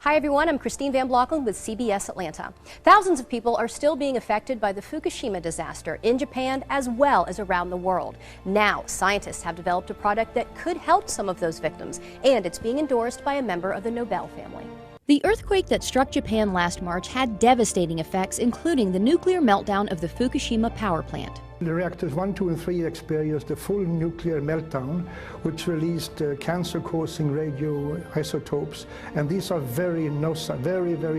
Hi everyone, I'm Christine Van Blocken with CBS Atlanta. Thousands of people are still being affected by the Fukushima disaster in Japan as well as around the world. Now, scientists have developed a product that could help some of those victims, and it's being endorsed by a member of the Nobel family. The earthquake that struck Japan last March had devastating effects, including the nuclear meltdown of the Fukushima power plant. The reactors 1, 2, and 3 experienced a full nuclear meltdown, which released cancer-causing radioisotopes, and these are very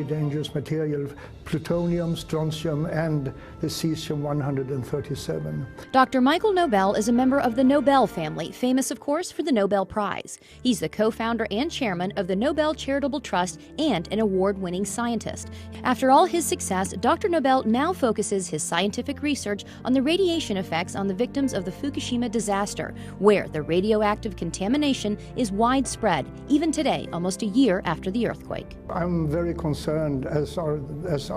dangerous material: plutonium, strontium, and the cesium-137. Dr. Michael Nobel is a member of the Nobel family, famous, of course, for the Nobel Prize. He's the co-founder and chairman of the Nobel Charitable Trust and an award-winning scientist. After all his success, Dr. Nobel now focuses his scientific research on the radiation effects on the victims of the Fukushima disaster, where the radioactive contamination is widespread, even today, almost a year after the earthquake. I'm very concerned, as are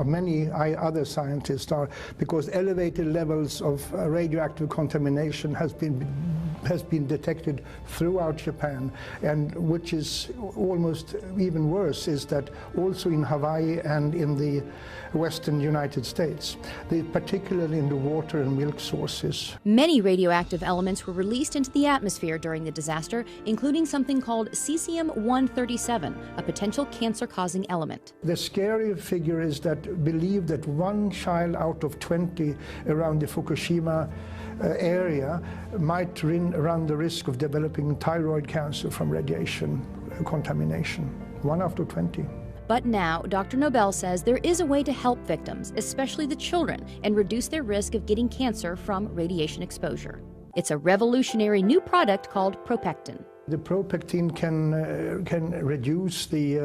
many other scientists are, because elevated levels of radioactive contamination has been detected throughout Japan, and which is almost even worse is that also in Hawaii and in the western United States, particularly in the water and milk sources. Many radioactive elements were released into the atmosphere during the disaster, including something called cesium-137, a potential cancer-causing element. The scary figure is that believe that 1 child out of 20 around the Fukushima area might run the risk of developing thyroid cancer from radiation contamination. 1 out of 20. But now, Dr. Nobel says there is a way to help victims, especially the children, and reduce their risk of getting cancer from radiation exposure. It's a revolutionary new product called Propectin. The Propectin can reduce the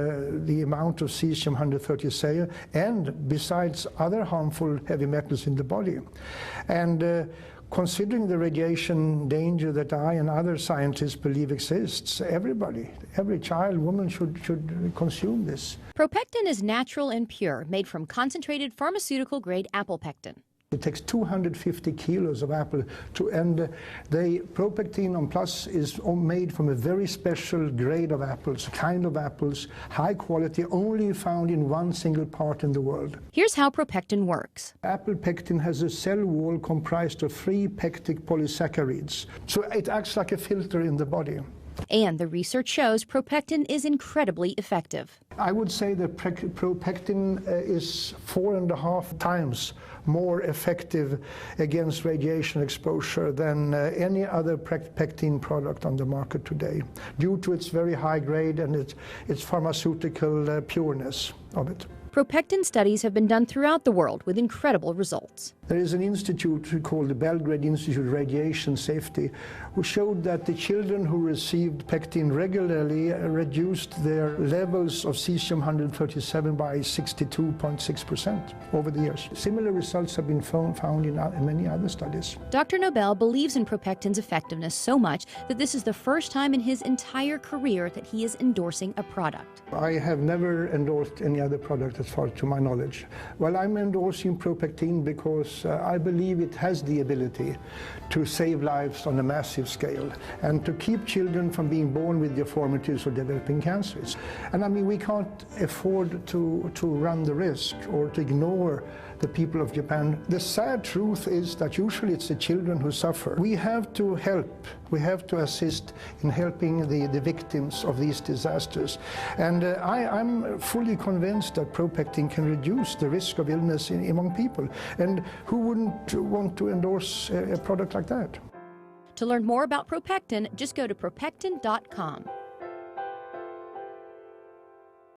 amount of cesium-137 and besides other harmful heavy metals in the body. And considering the radiation danger that I and other scientists believe exists, every child, woman should consume this. Propectin is natural and pure, made from concentrated pharmaceutical-grade apple pectin. It takes 250 kilos of apple and the Propectin on Plus is made from a very special grade of apples, kind of apples, high quality, only found in one single part in the world. Here's how Propectin works. Apple pectin has a cell wall comprised of 3 pectic polysaccharides, so it acts like a filter in the body. And the research shows Propectin is incredibly effective. I would say that Propectin is 4.5 times more effective against radiation exposure than any other pectin product on the market today, due to its very high grade and its pharmaceutical pureness of it. Propectin studies have been done throughout the world with incredible results. There is an institute called the Belgrade Institute of Radiation Safety, who showed that the children who received pectin regularly reduced their levels of cesium-137 by 62.6% over the years. Similar results have been found in many other studies. Dr. Nobel believes in Propectin's effectiveness so much that this is the first time in his entire career that he is endorsing a product. I have never endorsed any other product as far to my knowledge. Well, I'm endorsing Propectin because I believe it has the ability to save lives on a massive scale and to keep children from being born with deformities or developing cancers. And I mean, we can't afford to run the risk or to ignore the people of Japan. The sad truth is that usually it's the children who suffer. We have to help, we have to assist in helping the victims of these disasters. And I'm fully convinced that Propectin can reduce the risk of illness among people. And who wouldn't want to endorse a product like that? To learn more about Propectin, just go to propectin.com.